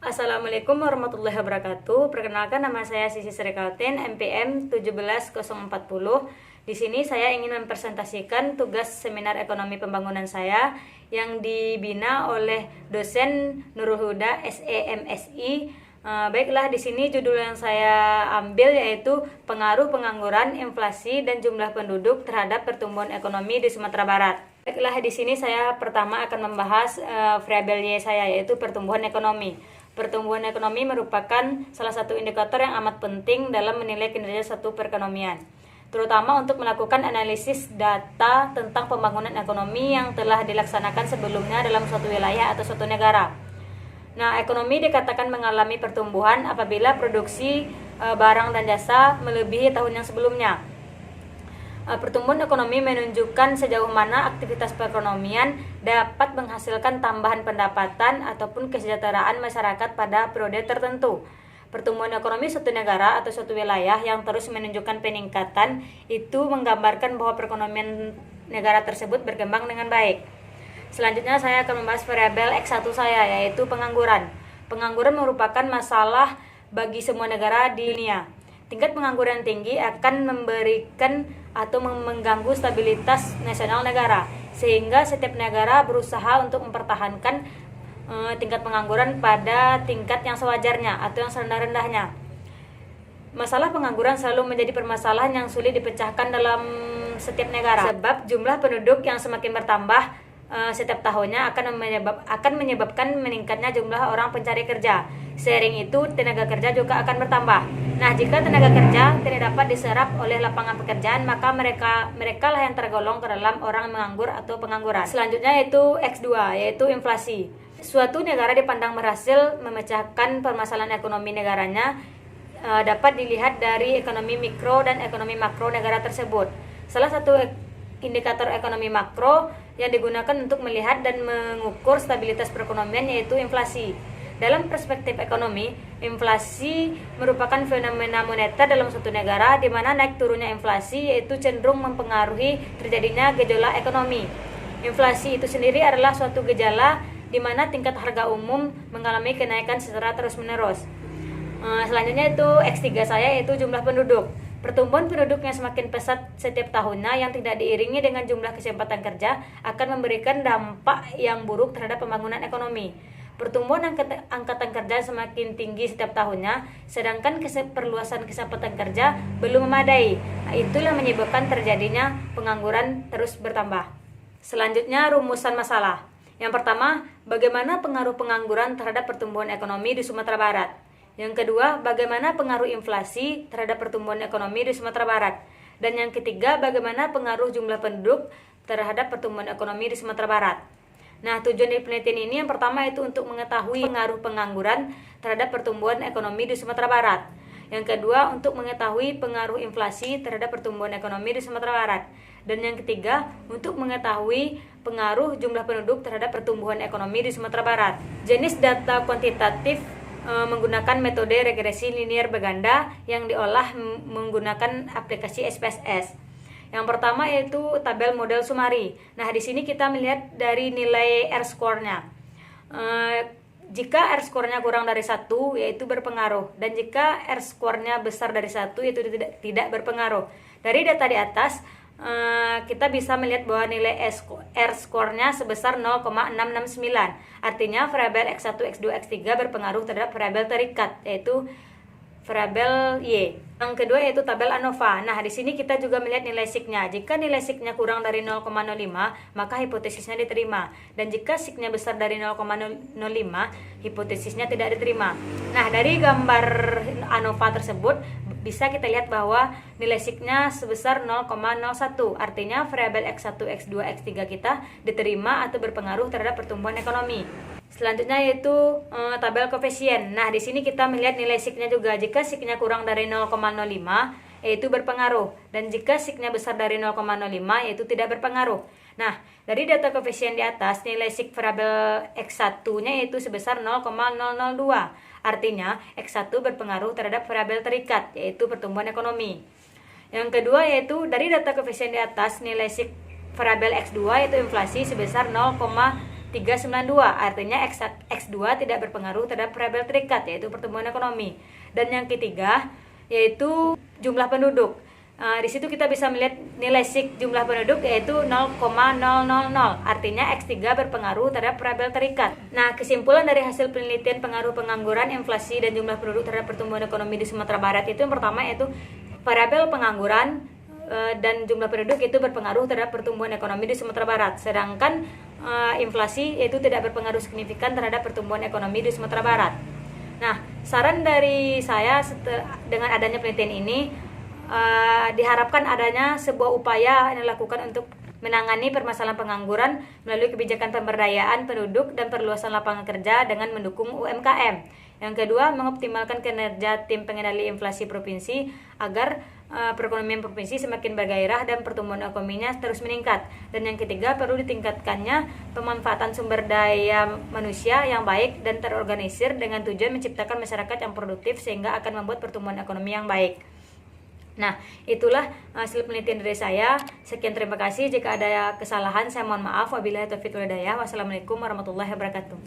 Assalamualaikum warahmatullahi wabarakatuh. Perkenalkan, nama saya Sisi Srikautin, NPM 17040. Di sini saya ingin mempresentasikan tugas seminar ekonomi pembangunan saya yang dibina oleh dosen Nurul Huda, SEMSI. Baiklah, di sini judul yang saya ambil yaitu pengaruh pengangguran, inflasi, dan jumlah penduduk terhadap pertumbuhan ekonomi di Sumatera Barat. Baiklah, di sini saya pertama akan membahas variabel Y saya, yaitu pertumbuhan ekonomi. Pertumbuhan ekonomi merupakan salah satu indikator yang amat penting dalam menilai kinerja suatu perekonomian, terutama untuk melakukan analisis data tentang pembangunan ekonomi yang telah dilaksanakan sebelumnya dalam suatu wilayah atau suatu negara. Nah, ekonomi dikatakan mengalami pertumbuhan apabila produksi barang dan jasa melebihi tahun yang sebelumnya. Pertumbuhan ekonomi menunjukkan sejauh mana aktivitas perekonomian dapat menghasilkan tambahan pendapatan ataupun kesejahteraan masyarakat pada periode tertentu. Pertumbuhan ekonomi suatu negara atau suatu wilayah yang terus menunjukkan peningkatan itu menggambarkan bahwa perekonomian negara tersebut berkembang dengan baik. Selanjutnya saya akan membahas variabel X1 saya, yaitu pengangguran. Pengangguran merupakan masalah bagi semua negara di dunia. Tingkat pengangguran tinggi akan memberikan atau mengganggu stabilitas nasional negara, sehingga setiap negara berusaha untuk mempertahankan tingkat pengangguran pada tingkat yang sewajarnya atau yang serendah-rendahnya. Masalah pengangguran selalu menjadi permasalahan yang sulit dipecahkan dalam setiap negara, sebab jumlah penduduk yang semakin bertambah setiap tahunnya akan menyebabkan meningkatnya jumlah orang pencari kerja. Seiring itu, tenaga kerja juga akan bertambah. Nah, jika tenaga kerja tidak dapat diserap oleh lapangan pekerjaan, maka mereka lah yang tergolong ke dalam orang menganggur atau pengangguran. Selanjutnya yaitu X2, yaitu inflasi. Suatu negara dipandang berhasil memecahkan permasalahan ekonomi negaranya dapat dilihat dari ekonomi mikro dan ekonomi makro negara tersebut. Salah satu indikator ekonomi makro yang digunakan untuk melihat dan mengukur stabilitas perekonomian yaitu inflasi. Dalam perspektif ekonomi, inflasi merupakan fenomena moneter dalam suatu negara di mana naik turunnya inflasi yaitu cenderung mempengaruhi terjadinya gejolak ekonomi. Inflasi itu sendiri adalah suatu gejala di mana tingkat harga umum mengalami kenaikan secara terus-menerus. Selanjutnya itu X3 saya, yaitu jumlah penduduk. Pertumbuhan penduduk yang semakin pesat setiap tahunnya yang tidak diiringi dengan jumlah kesempatan kerja akan memberikan dampak yang buruk terhadap pembangunan ekonomi. Pertumbuhan angkatan kerja semakin tinggi setiap tahunnya, sedangkan perluasan kesempatan kerja belum memadai. Itulah menyebabkan terjadinya pengangguran terus bertambah. Selanjutnya, rumusan masalah. Yang pertama, bagaimana pengaruh pengangguran terhadap pertumbuhan ekonomi di Sumatera Barat? Yang kedua, bagaimana pengaruh inflasi terhadap pertumbuhan ekonomi di Sumatera Barat? Dan yang ketiga, bagaimana pengaruh jumlah penduduk terhadap pertumbuhan ekonomi di Sumatera Barat? Nah, tujuan dari penelitian ini yang pertama itu untuk mengetahui pengaruh pengangguran terhadap pertumbuhan ekonomi di Sumatera Barat. Yang kedua, untuk mengetahui pengaruh inflasi terhadap pertumbuhan ekonomi di Sumatera Barat. Dan yang ketiga, untuk mengetahui pengaruh jumlah penduduk terhadap pertumbuhan ekonomi di Sumatera Barat. Jenis data kuantitatif menggunakan metode regresi linear berganda yang diolah menggunakan aplikasi SPSS. Yang pertama yaitu tabel model Sumari. Nah, di sini kita melihat dari nilai R-score-nya. Jika R-score-nya kurang dari 1 yaitu berpengaruh, dan jika R-score-nya besar dari 1 yaitu tidak berpengaruh. Dari data di atas kita bisa melihat bahwa nilai R-score-nya sebesar 0,669. Artinya variabel X1, X2, X3 berpengaruh terhadap variabel terikat, yaitu variabel Y. Yang kedua yaitu tabel ANOVA. Nah, di sini kita juga melihat nilai signya. Jika nilai signya kurang dari 0,05, maka hipotesisnya diterima. Dan jika signya besar dari 0,05, hipotesisnya tidak diterima. Nah, dari gambar ANOVA tersebut bisa kita lihat bahwa nilai signya sebesar 0,01. Artinya variabel X1, X2, X3 kita diterima atau berpengaruh terhadap pertumbuhan ekonomi. Selanjutnya yaitu tabel koefisien. Nah, di sini kita melihat nilai signya juga. Jika signya kurang dari 0,05 yaitu berpengaruh, dan jika signya besar dari 0,05 yaitu tidak berpengaruh. Nah, dari data koefisien di atas, nilai sig variabel X1-nya yaitu sebesar 0,002. Artinya X1 berpengaruh terhadap variabel terikat, yaitu pertumbuhan ekonomi. Yang kedua yaitu dari data koefisien di atas, nilai sig variabel X2 yaitu inflasi sebesar 0,0 392, artinya X2 tidak berpengaruh terhadap variabel terikat, yaitu pertumbuhan ekonomi. Dan yang ketiga, yaitu jumlah penduduk. Di situ kita bisa melihat nilai SIK jumlah penduduk yaitu 0,000, artinya X3 berpengaruh terhadap variabel terikat. Nah, kesimpulan dari hasil penelitian pengaruh pengangguran, inflasi, dan jumlah penduduk terhadap pertumbuhan ekonomi di Sumatera Barat itu yang pertama yaitu variabel pengangguran dan jumlah penduduk itu berpengaruh terhadap pertumbuhan ekonomi di Sumatera Barat, sedangkan inflasi itu tidak berpengaruh signifikan terhadap pertumbuhan ekonomi di Sumatera Barat. Nah, saran dari saya dengan adanya penelitian ini, diharapkan adanya sebuah upaya yang dilakukan untuk menangani permasalahan pengangguran melalui kebijakan pemberdayaan penduduk dan perluasan lapangan kerja dengan mendukung UMKM. Yang kedua, mengoptimalkan kinerja tim pengendali inflasi provinsi agar perekonomian provinsi semakin bergairah dan pertumbuhan ekonominya terus meningkat. Dan yang ketiga, perlu ditingkatkannya pemanfaatan sumber daya manusia yang baik dan terorganisir dengan tujuan menciptakan masyarakat yang produktif sehingga akan membuat pertumbuhan ekonomi yang baik. Nah, itulah hasil penelitian dari saya. Sekian, terima kasih. Jika ada kesalahan, saya mohon maaf. Wabillahi taufiq wal hidayah. Wassalamualaikum warahmatullahi wabarakatuh.